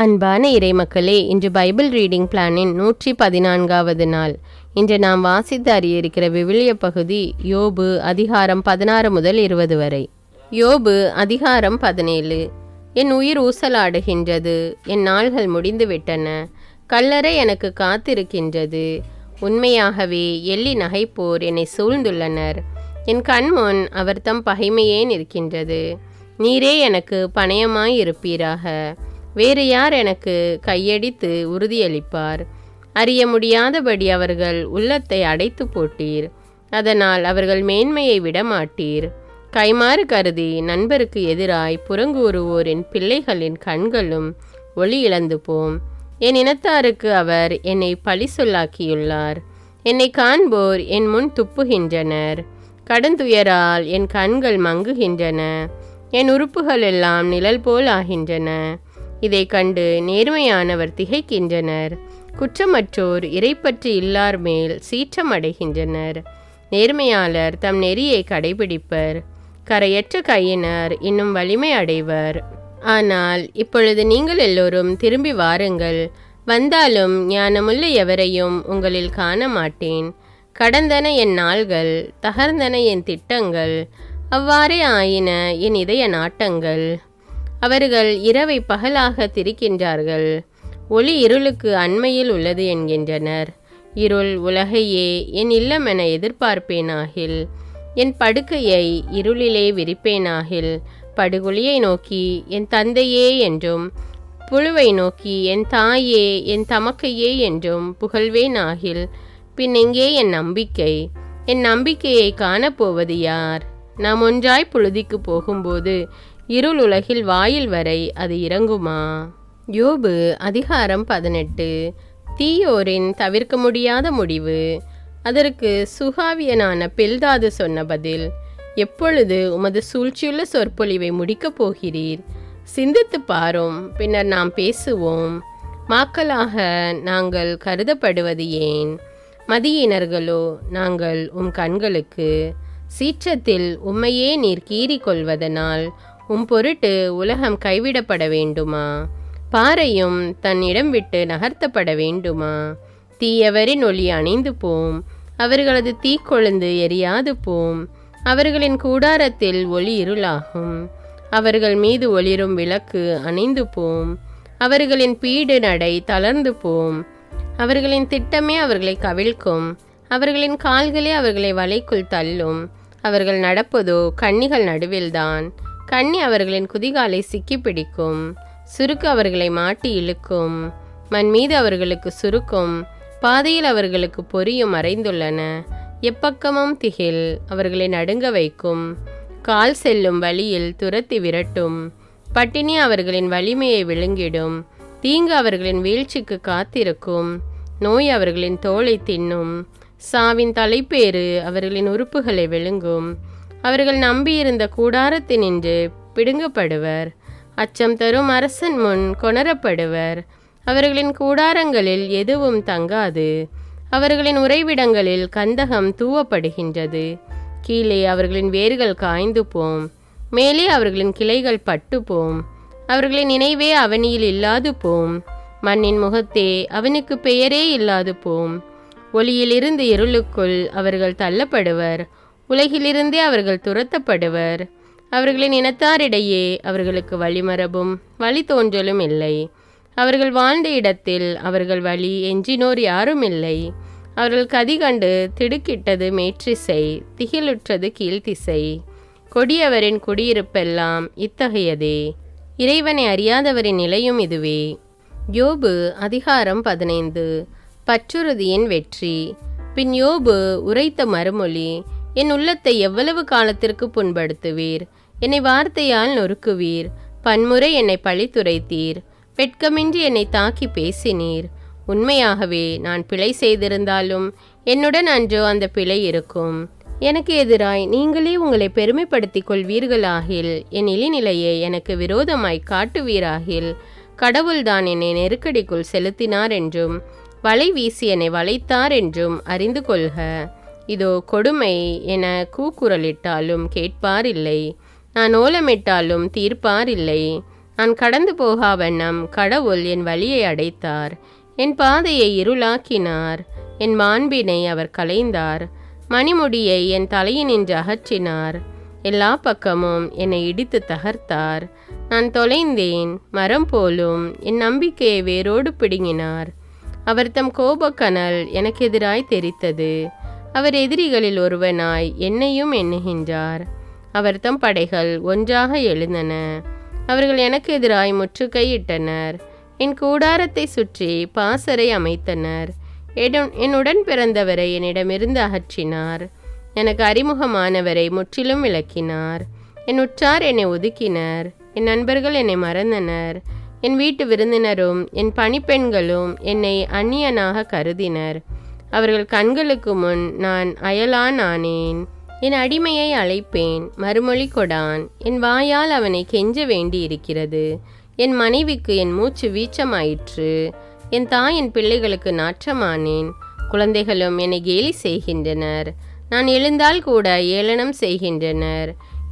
அன்பான இறைமக்களே, இன்று Bible reading பிளானின் 114வது நாள். இன்று நாம் வாசித்து அறிய இருக்கிற விவிலிய பகுதி யோபு அதிகாரம் 16 முதல் 20 வரை. யோபு அதிகாரம் 17. என் உயிர் ஊசலாடுகின்றது, என் நாள்கள் முடிந்துவிட்டன, கல்லறை எனக்கு காத்திருக்கின்றது. உண்மையாகவே எள்ளி நகைப்போர் என்னை சூழ்ந்துள்ளனர். என் கண்முன் அவர் தம் பகைமையே நிற்கின்றது. நீரே எனக்கு பணயமாயிருப்பீராக. வேறு யார் எனக்கு கையடித்து உறுதியளிப்பார்? அறிய முடியாதபடி அவர்கள் உள்ளத்தை அடைத்து போட்டீர். அதனால் அவர்கள் மேன்மையை விடமாட்டீர். கைமாறு கருதி நண்பருக்கு எதிராய் புறங்கூறுவோரின் பிள்ளைகளின் கண்களும் ஒளி இழந்து போம். என் இனத்தாருக்கு அவர் என்னை பழி சொல்லாக்கியுள்ளார். என்னை காண்போர் என் முன் துப்புகின்றனர். கடந்துயரால் என் கண்கள் மங்குகின்றன. என் உறுப்புகள் எல்லாம் நிழல் போல் ஆகின்றன. இதை கண்டு நேர்மையானவர் திகைக்கின்றனர். குற்றமற்றோர் இறைப்பற்று இல்லார் மேல் சீற்றம் அடைகின்றனர். நேர்மையாளர் தம் நெறியை கடைபிடிப்பர். கரையற்ற கையினர் இன்னும் வலிமை அடைவர். ஆனால் இப்பொழுது நீங்கள் எல்லோரும் திரும்பி வாருங்கள். வந்தாலும் ஞானமுள்ள எவரையும் உங்களில் காண மாட்டேன். கடந்தன என் நாள்கள், தகர்ந்தன என் திட்டங்கள், அவ்வாறே ஆயின என் இதய நாட்டங்கள். அவர்கள் இரவை பகலாக திரிக்கின்றார்கள். ஒளி இருளுக்கு அண்மையில் உள்ளது என்கின்றனர். இருள் உலகையே என் இல்லமென எதிர்பார்ப்பேனாகில், என் படுக்கையை இருளிலே விரிப்பேனாகில், படுகொலியை நோக்கி என் தந்தையே என்றும், புழுவை நோக்கி என் தாயே என் தமக்கையே என்றும் புகழ்வேனாகில், பின் எங்கே என் நம்பிக்கை? என் நம்பிக்கையை காணப்போவது யார்? நாம் ஒன்றாய் புழுதிக்கு போகும்போது இருள் உலகில் வாயில் வரை அது இறங்குமா? யோபு அதிகாரம் 18. தீயோரின் தவிர்க்க முடியாத முடிவு. அதற்கு சுகாவியனான பில்தாது சொன்ன பதில்: எப்பொழுது உமது சூழ்ச்சியுள்ள சொற்பொழிவை முடிக்கப் போகிறீர்? சிந்தித்து பாரும், பின்னர் நாம் பேசுவோம். மாக்களாக நாங்கள் கருதப்படுவது ஏன்? மதியினர்களோ நாங்கள் உம் கண்களுக்கு. சீற்றத்தில் உம்மையே நீர் கீறிக்கொள்வதனால் உம் பொருட்டு உலகம் கைவிடப்பட வேண்டுமா? பாறையும் தன் இடம் விட்டு நகர்த்தப்பட வேண்டுமா? தீயவரின் ஒளி அணைந்து போம், அவர்களது தீக்கொழுந்து எரியாது போம். அவர்களின் கூடாரத்தில் ஒளி இருளாகும். அவர்கள் மீது ஒளிரும் விளக்கு அணைந்து போம். அவர்களின் பீடு நடை தளர்ந்து போம். அவர்களின் திட்டமே அவர்களை கவிழ்க்கும். அவர்களின் கால்களே அவர்களை வலைக்குள் தள்ளும். அவர்கள் நடப்பதோ கண்ணிகள் நடுவில்தான். கண்ணி அவர்களின் குதிகாலை சிக்கி பிடிக்கும். சுருக்கு அவர்களை மாட்டி இழுக்கும். மண் மீது அவர்களுக்கு சுருக்கும். பாதையில் அவர்களுக்கு பொறியும் மறைந்துள்ளன. எப்பக்கமும் திகில் அவர்களை நடுங்க வைக்கும். கால் செல்லும் வழியில் துரத்தி விரட்டும். பட்டினி அவர்களின் வலிமையை விழுங்கிடும். தீங்கு அவர்களின் வீழ்ச்சிக்கு காத்திருக்கும். நோய் அவர்களின் தோலை தின்னும். சாவின் தலைப்பேறு அவர்களின் உறுப்புகளை விழுங்கும். அவர்கள் நம்பியிருந்த கூடாரத்தினின்று பிடுங்கப்படுவர். அச்சம் தரும் அரசன் முன் கொணரப்படுவர். அவர்களின் கூடாரங்களில் எதுவும் தங்காது. அவர்களின் உறைவிடங்களில் கந்தகம் தூவப்படுகின்றது. கீழே அவர்களின் வேர்கள் காய்ந்து போம். மேலே அவர்களின் கிளைகள் பட்டு போம். அவர்களின் நினைவே அவனியில் இல்லாது போம். மண்ணின் முகத்தே அவனுக்கு பெயரே இல்லாது போம். ஒளியிலிருந்து இருளுக்குள் அவர்கள் தள்ளப்படுவர். உலகிலிருந்தே அவர்கள் துரத்தப்படுவர். அவர்களின் இனத்தாரிடையே அவர்களுக்கு வழிமரபும் வழித்தோன்றலும் இல்லை. அவர்கள் வாழ்ந்த இடத்தில் அவர்கள் வழி எஞ்சினோர் யாரும் இல்லை. அவர்கள் கதி கண்டு திடுக்கிட்டது மேற்றிசை, திகிலுற்றது கீழ்த்திசை. கொடியவரின் குடியிருப்பெல்லாம் இத்தகையதே. இறைவனை அறியாதவரின் நிலையும் இதுவே. யோபு அதிகாரம் 15. பற்றுறுதியின் வெற்றி. பின் யோபு உரைத்த மறுமொழி: என் உள்ளத்தை எவ்வளவு காலத்திற்கு புண்படுத்துவீர்? என்னை வார்த்தையால் நொறுக்குவீர். பன்முறை என்னை பழித்துரைத்தீர். வெட்கமின்றி என்னை தாக்கி பேசினீர். உண்மையாகவே நான் பிழை செய்திருந்தாலும் என்னுடன் அன்றோ அந்த பிழை இருக்கும். எனக்கு எதிராய் நீங்களே உங்களை பெருமைப்படுத்திக் கொள்வீர்களாகில், என் இழிநிலையை எனக்கு விரோதமாய் காட்டுவீராகில், கடவுள்தான் என்னை நெருக்கடிக்குள் செலுத்தினார் என்றும் வலை வீசி என்னை வளைத்தார் என்றும் அறிந்து கொள்க. இதோ கொடுமை என கூக்குரலிட்டாலும் கேட்பார் இல்லை. நான் ஓலமிட்டாலும் தீர்ப்பார் இல்லை. நான் கடந்து போகா வண்ணம் கடவுள் என் வழியை அடைத்தார். என் பாதையை இருளாக்கினார். என் மாண்பினை அவர் களைந்தார். மணிமுடியை என் தலையினின்று அகற்றினார். எல்லா பக்கமும் என்னை இடித்து தகர்த்தார். நான் தொலைந்தேன், மரம் போலும் என் நம்பிக்கையை வேரோடு பிடுங்கினார். அவர் தம் கோபக்கனல் எனக்கு எதிராய் தெரித்தது. அவர் எதிரிகளில் ஒருவனாய் என்னையும் எண்ணுகின்றார். அவர் தம் படைகள் ஒன்றாக எழுந்தன. அவர்கள் எனக்கு எதிராய் முற்றுகையிட்டனர். என் கூடாரத்தை சுற்றி பாசறை அமைத்தனர். என்னுடன் பிறந்தவரை என்னிடமிருந்து அகற்றினார். எனக்கு அறிமுகமானவரை முற்றிலும் விலக்கினார். என் உற்றார் என்னை ஒதுக்கினர். என் நண்பர்கள் என்னை மறந்தனர். என் வீட்டு விருந்தினரும் என் பணிப்பெண்களும் என்னை அந்நியனாக கருதினர். அவர்கள் கண்களுக்கு முன் நான் அயலான் ஆனேன். என் அடிமையை அழைப்பேன், மறுமொழி கொடான். என் வாயால் அவனை கெஞ்ச வேண்டியிருக்கிறது. என் மனைவிக்கு என் மூச்சு வீச்சமாயிற்று. என் தாயின் பிள்ளைகளுக்கு நாற்றமானேன். குழந்தைகளும் என்னை கேலி செய்கின்றனர். நான் எழுந்தால் கூட ஏளனம் செய்கின்றனர்.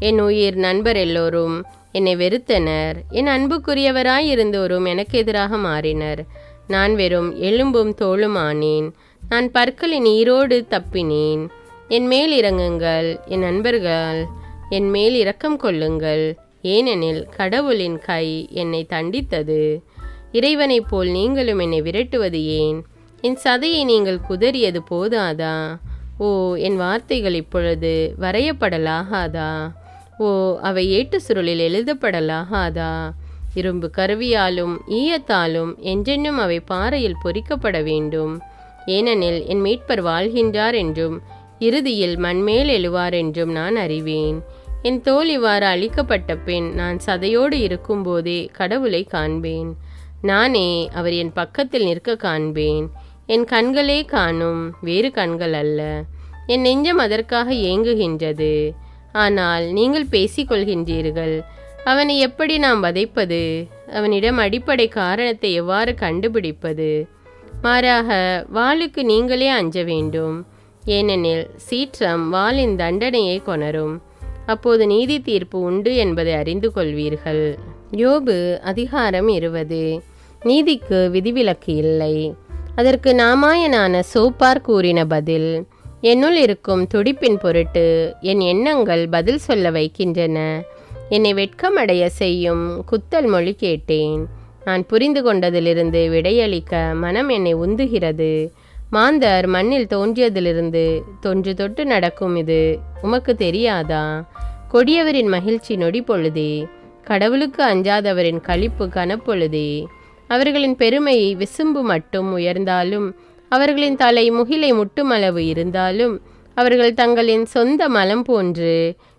என் உயிர் நண்பர் எல்லோரும் என்னை வெறுத்தனர். என் அன்புக்குரியவராயிருந்தோரும் எனக்கு எதிராக மாறினர். நான் வெறும் எலும்பும் தோளும் ஆனேன். நான் பற்களின் ஈரோடு தப்பினேன். என் மேல் இறங்குங்கள், என் நண்பர்கள், என் மேல் இரக்கம் கொள்ளுங்கள். ஏனெனில் கடவுளின் கை என்னை தண்டித்தது. இறைவனைப் போல் நீங்களும் என்னை விரட்டுவது ஏன்? என் சதையை நீங்கள் குதறியது போதாதா? ஓ, என் வார்த்தைகள் இப்பொழுது வரையப்படலாகாதா? ஓ, அவை ஏட்டு சுருளில் எழுதப்படலாகாதா? இரும்பு கருவியாலும் ஈயத்தாலும் என்றென்னும் அவை பாறையில் பொறிக்கப்பட வேண்டும். ஏனெனில் என் மீட்பர் வாழ்கின்றார் என்றும் இறுதியில் மண்மேல் எழுவார் என்றும் நான் அறிவேன். என் தோல் இவ்வாறு அழிக்கப்பட்ட பின் நான் சதையோடு இருக்கும்போதே கடவுளை காண்பேன். நானே அவர் என் பக்கத்தில் நிற்க காண்பேன். என் கண்களே காணும், வேறு கண்கள் அல்ல. என் நெஞ்சம் அதற்காக ஏங்குகின்றது. ஆனால் நீங்கள் பேசிக்கொள்கின்றீர்கள், அவனை எப்படி நாம் வதைப்பது? அவனிடம் அடிப்படை காரணத்தை எவ்வாறு கண்டுபிடிப்பது? மாறாக வாளுக்கு நீங்களே அஞ்ச வேண்டும். ஏனெனில் சீற்றம் வாளின் தண்டனையை கொணரும். அப்போது நீதி தீர்ப்பு உண்டு என்பதை அறிந்து கொள்வீர்கள். யோபு அதிகாரம் 20. நீதிக்கு விதிவிலக்கு இல்லை. அதற்கு நாமாயனான சோப்பார் கூறின பதில். என்னுள் இருக்கும் துடிப்பின் பொருட்டு என் எண்ணங்கள் பதில் சொல்ல வைக்கின்றன. என்னை வெட்கமடைய செய்யும் குத்தல் மொழி கேட்டேன். நான் புரிந்து கொண்டதிலிருந்து விடையளிக்க மனம் என்னை உந்துகிறது. மாந்தர் மண்ணில் தோன்றியதிலிருந்து தொன்று தொட்டு நடக்கும் இது உமக்கு தெரியாதா? கொடியவரின் மகிழ்ச்சி நொடி பொழுதே, கடவுளுக்கு அஞ்சாதவரின் களிப்பு கனப்பொழுதே. அவர்களின் பெருமை விசும்பு மட்டும் உயர்ந்தாலும், அவர்களின் தலை முகிலை முட்டுமளவு இருந்தாலும், அவர்கள் தங்களின் சொந்த மலம் போன்று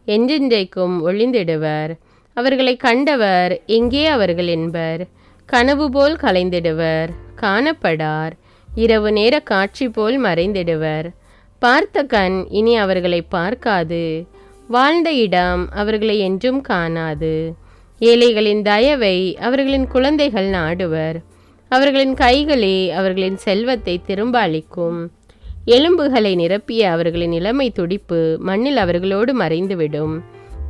என்றென்றைக்கும் ஒளிந்திடுவர். அவர்களை கண்டவர் எங்கே அவர்கள் என்பர். கனவு போல் கலைந்திடுவர், காணப்படார். இரவு நேர காட்சி போல் மறைந்திடுவர். பார்த்த கண் இனி அவர்களை பார்க்காது. வாழ்ந்த இடம் அவர்களை என்றும் காணாது. ஏழைகளின் தயவை அவர்களின் குழந்தைகள் நாடுவர். அவர்களின் கைகளே அவர்களின் செல்வத்தை திரும்ப அளிக்கும். எலும்புகளை நிரப்பிய அவர்களின் இளமை துடிப்பு மண்ணில் அவர்களோடு மறைந்துவிடும்.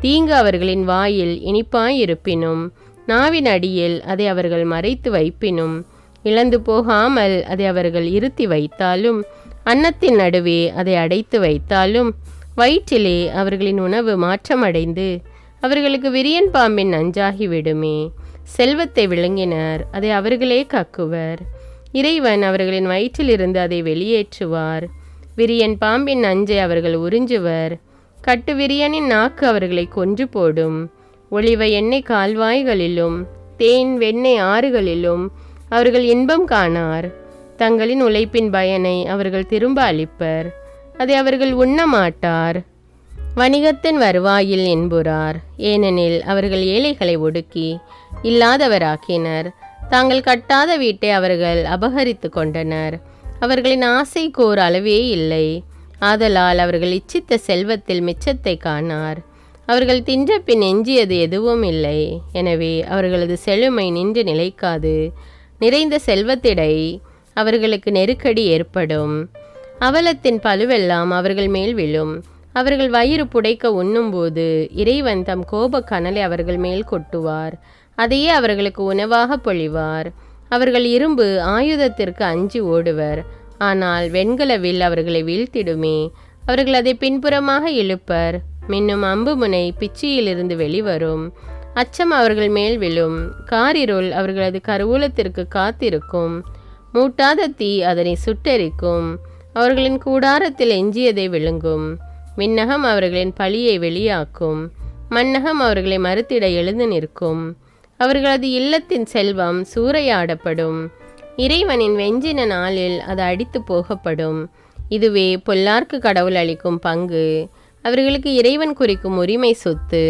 தீங்கு அவர்களின் வாயில் இனிப்பாயிருப்பினும், நாவின் அடியில் அதை அவர்கள் மறைத்து வைப்பினும், இழந்து போகாமல் அதை அவர்கள் இருத்தி வைத்தாலும், அன்னத்தின் நடுவே அதை அடைத்து வைத்தாலும், வயிற்றிலே அவர்களின் உணவு மாற்றமடைந்து அவர்களுக்கு விரியன் பாம்பின் நஞ்சாகிவிடுமே. செல்வத்தை விழுங்கினர், அதை அவர்களே கக்குவர். இறைவன் அவர்களின் வயிற்றிலிருந்து அதை வெளியேற்றுவார். விரியன் பாம்பின் நஞ்சை அவர்கள் உறிஞ்சுவர். கட்டு விரியனின் நாக்கு அவர்களை கொன்று போடும். ஒளிவ எண்ணெய் கால்வாய்களிலும் தேன் வெண்ணெய் ஆறுகளிலும் அவர்கள் இன்பம் காணார். தங்களின் உழைப்பின் பயனை அவர்கள் திரும்ப அளிப்பர். அதை அவர்கள் உண்ண மாட்டார். வணிகத்தின் வருவாயில் என்புறார். ஏனெனில் அவர்கள் ஏழைகளை ஒடுக்கி இல்லாதவராக்கினர். தாங்கள் கட்டாத வீட்டை அவர்கள் அபகரித்து கொண்டனர். அவர்களின் ஆசைக்கோர் அளவே இல்லை. ஆதலால் அவர்கள் இச்சித்த செல்வத்தில் மிச்சத்தை காணார். அவர்கள் தின்ற பின் எஞ்சியது எதுவும் இல்லை. எனவே அவர்களது செழுமை நின்று நிலைக்காது. நிறைந்த செல்வத்திடை அவர்களுக்கு நெருக்கடி ஏற்படும். அவலத்தின் பழுவெல்லாம் அவர்கள் மேல் விழும். அவர்கள் வயிறு புடைக்க உண்ணும்போது இறைவன் தம் கோப கனலை அவர்கள் மேல் கொட்டுவார். அதையே அவர்களுக்கு உணவாக பொழிவார். அவர்கள் இரும்பு ஆயுதத்திற்கு அஞ்சி ஓடுவர், ஆனால் வெண்கலவில் அவர்களை வீழ்த்திடுமே. அவர்கள் அதை பின்புறமாக இழுப்பர். மின்னும் அம்பு முனை பிச்சியிலிருந்து வெளிவரும். அச்சம் அவர்கள் மேல் விழும். காரிருள் அவர்களது கருவூலத்திற்கு காத்திருக்கும். மூட்டாத தீ அதனை சுட்டெரிக்கும். அவர்களின் கூடாரத்தில் எஞ்சியதை விழுங்கும். விண்ணகம் அவர்களின் பழியை வெளியாக்கும். மண்ணகம் அவர்களை மறுத்திட எழுந்து நிற்கும். அவர்களது இல்லத்தின் செல்வம் சூறையாடப்படும். இறைவனின் வெஞ்சின நாளில் அது அடித்து போகப்படும். இதுவே பொல்லார்க்கு கடவுள் அளிக்கும் பங்கு. அவர்களுக்கு இறைவன் குறிக்கும் உரிமை சொத்து.